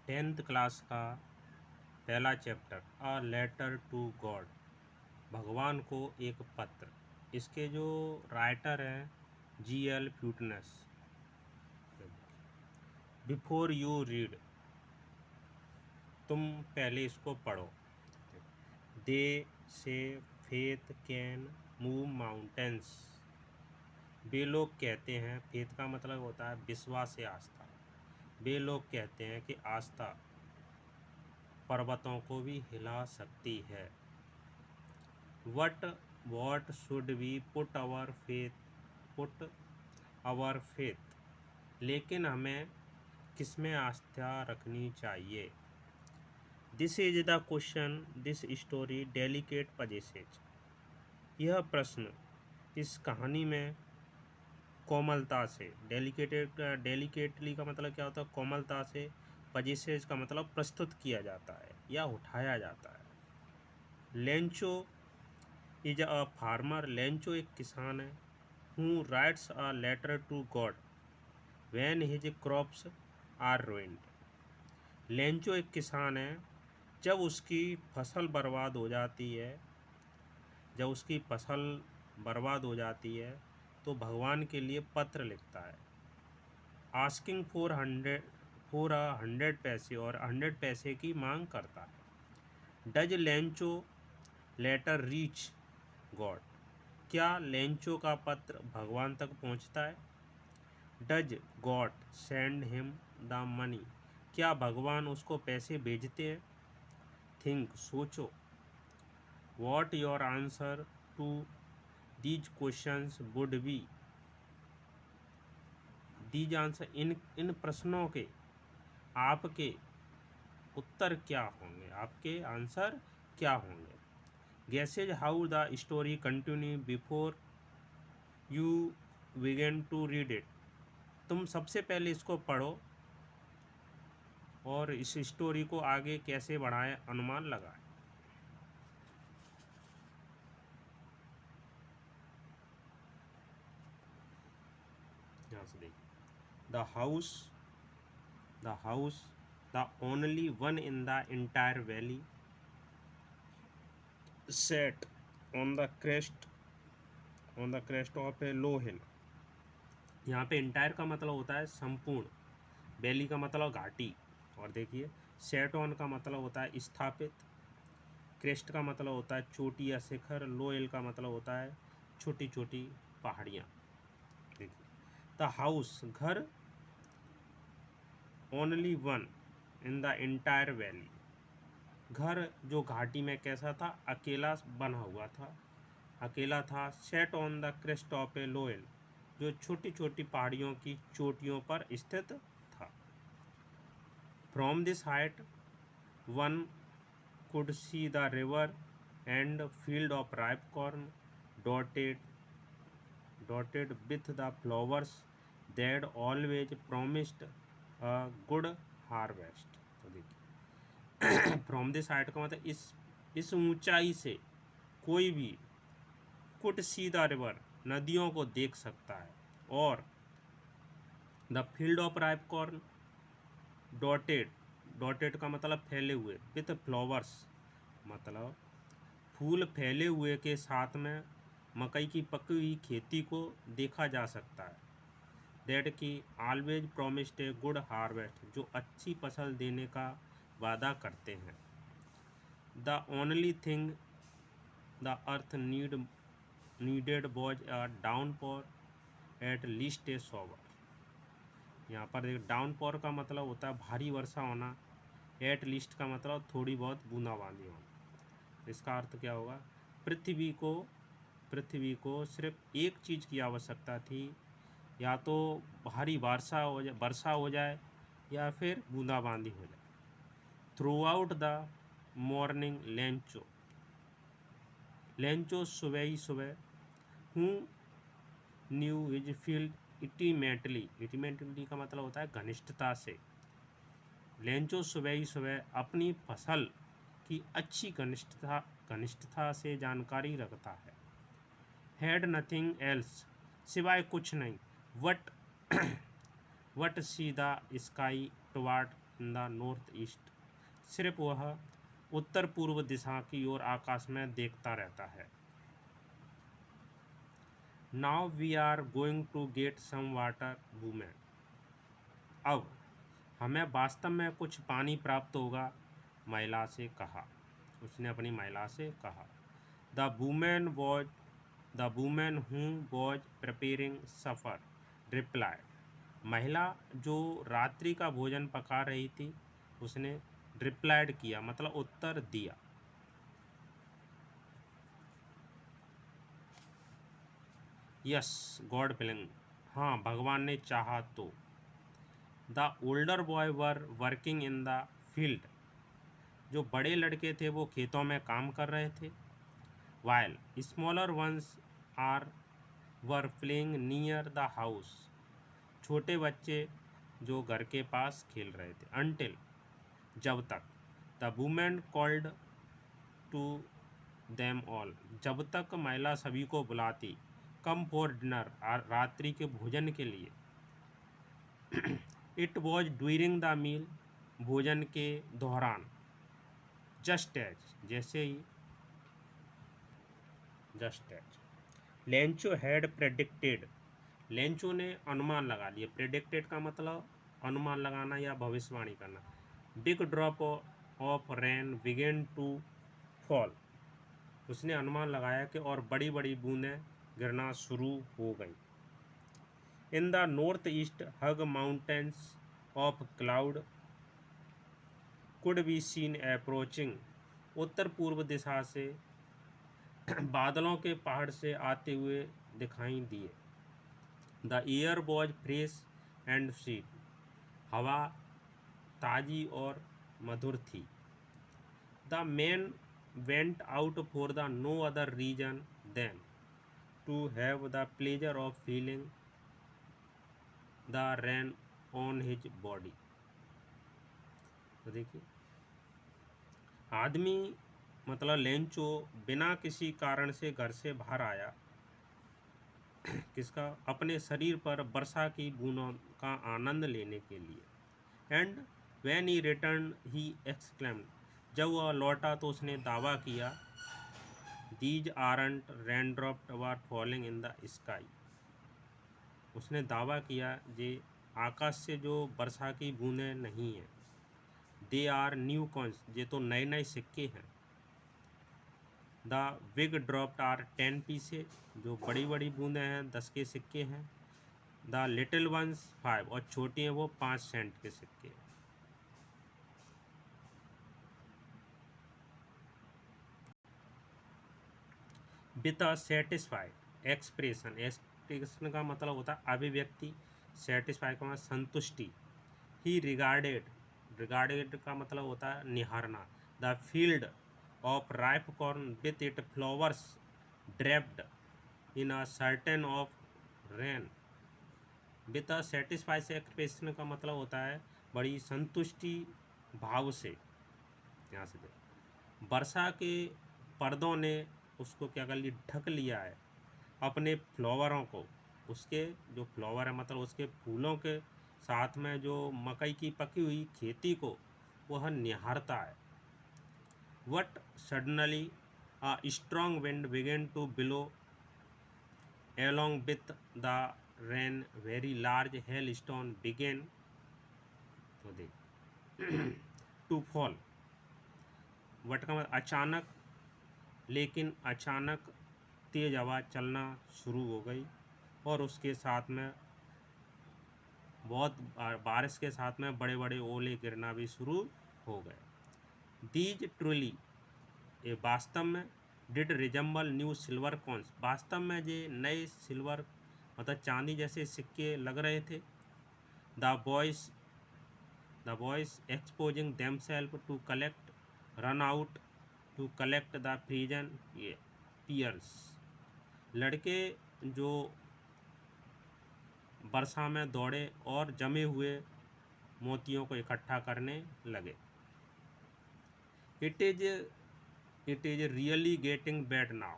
10th class का पहला chapter a letter to God, भगवान को एक पत्र। इसके जो राइटर हैं G.L. फ्यूटनेस। बिफोर यू रीड, तुम पहले इसको पढ़ो। दे से फेथ कैन मूव माउंटेन्स, वे लोग कहते हैं, फेथ का मतलब होता है विश्वास या आस्था। वे लोग कहते हैं कि आस्था पर्वतों को भी हिला सकती है। What should we put our faith, लेकिन हमें किसमें आस्था रखनी चाहिए। This is the question, this story delicate possesses, यह प्रश्न इस कहानी में कोमलता से, डेलिकेटली का मतलब क्या होता है, कोमलता से, पजेसेज का मतलब प्रस्तुत किया जाता है या उठाया जाता है। Lencho is a farmer, Lencho एक किसान है। Who writes a letter to God when his crops are ruined, Lencho एक किसान है, जब उसकी फसल बर्बाद हो जाती है, जब उसकी फसल बर्बाद हो जाती है तो भगवान के लिए पत्र लिखता है। आस्किंग फॉर 100 पैसे, और 100 पैसे की मांग करता है। Does Lencho letter reach God, क्या लेंचो का पत्र भगवान तक पहुंचता है। Does God send him the money, क्या भगवान उसको पैसे भेजते हैं। थिंक सोचो, what your answer to these questions would be, these answer, इन प्रश्नों के आपके उत्तर क्या होंगे, आपके आंसर क्या होंगे। Guesses how the story continue before you begin to read it, तुम सबसे पहले इसको पढ़ो और इस स्टोरी को आगे कैसे बढ़ाएं, अनुमान लगाएं। यहाँ से देखिए, the house the only one in the entire valley set on the crest of a low hill. यहाँ पे एंटायर का मतलब होता है संपूर्ण, वैली का मतलब घाटी, और देखिए सेट ऑन का मतलब होता है स्थापित, क्रेस्ट का मतलब होता है चोटी या शिखर, लो हिल का मतलब होता है छोटी छोटी पहाड़ियाँ। देखिए द हाउस घर, only one in the entire valley, घर जो घाटी में कैसा था, अकेला बना हुआ था, अकेला था। Set on the crest of a low hill, जो छोटी छोटी पहाड़ियों की चोटियों पर स्थित था। From this height one could see the river and field of ripe corn dotted with the flowers that always promised a good harvest। तो देखिए फ्रॉम दिस हाइट का मतलब इस ऊंचाई से कोई भी कुड सी द रिवर, नदियों को देख सकता है, और the field of ripe corn dotted का मतलब फैले हुए, विथ फ्लावर्स मतलब फूल फैले हुए के साथ में मकई की पकी हुई खेती को देखा जा सकता है। दैट की always promised a good harvest, जो अच्छी फसल देने का वादा करते हैं। The only thing the earth needed was a downpour at least A shower. यहाँ पर देखिए डाउनपोर का मतलब होता है भारी वर्षा होना, एट लीस्ट का मतलब थोड़ी बहुत बूंदाबांदी होना। इसका अर्थ क्या होगा, पृथ्वी को सिर्फ एक चीज़ की आवश्यकता थी, या तो भारी वर्षा हो जाए या फिर बूंदाबांदी हो जाए। Through out the morning Lencho सुबह ही सुबह, हूँ न्यू इज फील्ड इंटीमेटली का मतलब होता है घनिष्ठता से। लेंचो सुबह ही सुबह अपनी फसल की अच्छी घनिष्ठता से जानकारी रखता है। हैड नथिंग एल्स, सिवाय कुछ नहीं, what see the sky toward in the north east. सिर्फ वह उत्तर पूर्व दिशा की ओर आकाश में देखता रहता है। Now we are going to get some water women. अब हमें वास्तव में कुछ पानी प्राप्त होगा, महिला से कहा। उसने अपनी महिला से कहा। The women who was preparing suffer replied. महिला जो रात्रि का भोजन पका रही थी उसने रिप्लाइड किया, मतलब उत्तर दिया। यस गॉड विलिंग, हाँ भगवान ने चाहा तो। The older boy were working in the field. जो बड़े लड़के थे वो खेतों में काम कर रहे थे। While smaller ones were playing near the house. छोटे बच्चे जो घर के पास खेल रहे थे। अनटिल जब तक। The women called to them all. जब तक महिला सभी को बुलाती। कम फॉर डिनर, रात्रि के भोजन के लिए। It was during the meal, भोजन के दौरान। जस्ट एज, जैसे ही। Just as Lencho had predicted. Lencho ने अनुमान लगा लिया। प्रेडिक्टेड का मतलब अनुमान लगाना या भविष्यवाणी करना। Big drop of rain began to fall. उसने अनुमान लगाया कि और बड़ी बड़ी बूंदें गिरना शुरू हो गई। In the north east huge mountains of cloud could be seen approaching. उत्तर पूर्व दिशा से बादलों के पहाड़ से आते हुए दिखाई दिए। The air was fresh and sweet. हवा ताजी और मधुर थी। The man went out for the no other reason than to have the pleasure of feeling the rain on his body. तो देखिए आदमी मतलब लेंचो बिना किसी कारण से घर से बाहर आया। किसका? अपने शरीर पर वर्षा की बूंदों का आनंद लेने के लिए। And when he return he exclaimed. जब वह लौटा तो उसने दावा किया, these aren't raindrop were falling in the sky. उसने दावा किया जे आकाश से जो वर्षा की बूंदें नहीं हैं, दे आर न्यू कॉइंस, ये तो नए नए सिक्के हैं। The big dropped are 10 pieces, जो बड़ी बड़ी बूंदें हैं 10 के सिक्के हैं। द लिटिल वंस 5, और छोटी हैं वो 5 सेंट के सिक्के। With a satisfied expression. Expression का मतलब होता है अभिव्यक्ति। सेटिस्फाई का मतलब संतुष्टि। ही रिगार्डेड, रिगार्डेड का मतलब होता है निहारना। The field of ripe corn with it flowers draped in a curtain of rain. With a satisfied expression का मतलब होता है बड़ी संतुष्टि भाव से। यहाँ से देखो वर्षा के पर्दों ने उसको क्या कर लिया, ढक लिया है अपने फ्लावरों को। उसके जो फ्लावर है मतलब उसके फूलों के साथ में जो मकई की पकी हुई खेती को वह निहारता है। But suddenly a strong wind began to blow along with the rain very large hailstone began तो देख टू फॉल। वट का मतलब अचानक, लेकिन अचानक तेज हवा चलना शुरू हो गई और उसके साथ में बहुत बारिश के साथ में बड़े बड़े ओले गिरना भी शुरू हो गए। दीज ट्रूली, ये वास्तव में, did resemble new silver coins, वास्तव में ये नए सिल्वर मतलब चांदी जैसे सिक्के लग रहे थे। The boys exposing themselves to collect run out to collect the frozen pearls. लड़के जो वर्षा में दौड़े और जमे हुए मोतियों को इकट्ठा करने लगे। It is really getting bad now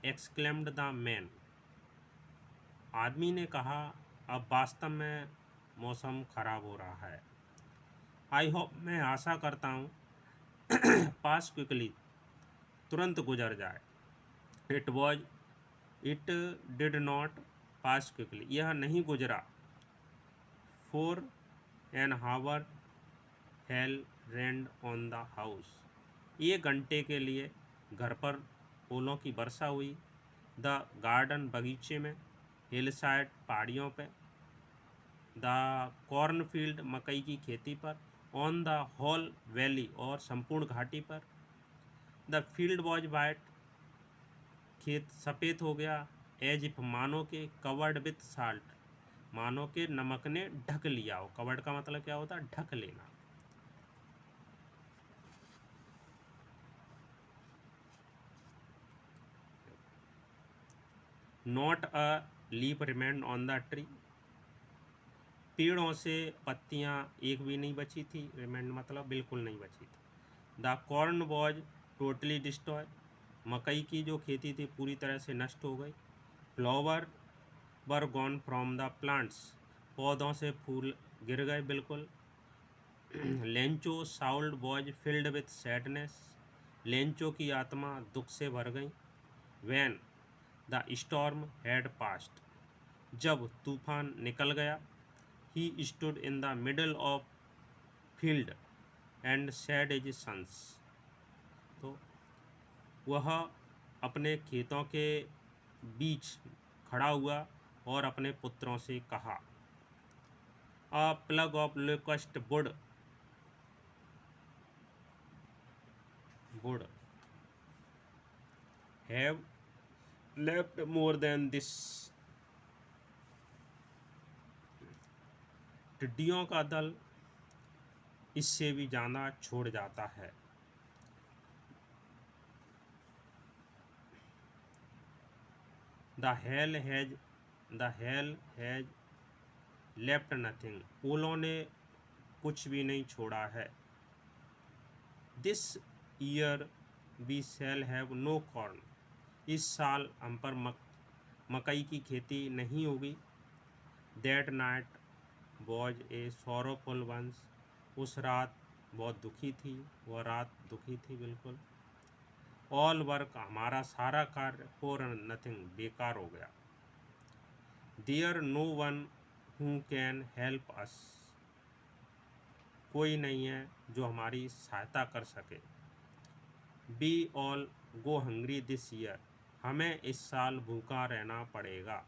exclaimed the man. आदमी ने कहा अब वास्तव में मौसम खराब हो रहा है। आई होप, मैं आशा करता हूँ पास क्विकली, तुरंत गुजर जाए। It did not pass quickly, यह नहीं गुजरा। For an hour hail rained on the house, 1 घंटे के लिए घर पर ओलों की वर्षा हुई। द गार्डन, बगीचे में। हिल साइड, पहाड़ियों पे। द कॉर्नफील्ड, मकई की खेती पर। ऑन द होल वैली, और संपूर्ण घाटी पर। द फील्ड वॉज वाइट, खेत सफ़ेद हो गया। एज इफ, मानो के। कवर्ड विथ साल्ट, मानो के नमक ने ढक लिया हो। कवर्ड का मतलब क्या होता है? ढक लेना। Not a leaf remained on the tree, पेड़ों से पत्तियां एक भी नहीं बची थी। रिमेंड मतलब बिल्कुल नहीं बची थी। The corn was totally destroy, मकई की जो खेती थी पूरी तरह से नष्ट हो गई। Flowers were gone from the plants, पौधों से फूल गिर गए बिल्कुल। Lencho soul was filled with sadness, लेंचो की आत्मा दुख से भर गई। When the storm had passed, जब तूफान निकल गया। He stood in the middle of field and said his sons, तो वह अपने खेतों के बीच खड़ा हुआ और अपने पुत्रों से कहा। A plague of locust would have left more than this, टिड्डियों का दल इससे भी ज़्यादा छोड़ जाता है। The hail has left nothing, ओलों ने कुछ भी नहीं छोड़ा है। This year we shall have no corn, इस साल हम पर मकई की खेती नहीं होगी। That night was a sorrowful ones, उस रात बहुत दुखी थी, वह रात दुखी थी बिल्कुल। ऑल वर्क, हमारा सारा कार्य। फॉर नथिंग, बेकार हो गया। There no one who can help us, कोई नहीं है जो हमारी सहायता कर सके। We all go hungry this year, हमें इस साल भूखा रहना पड़ेगा।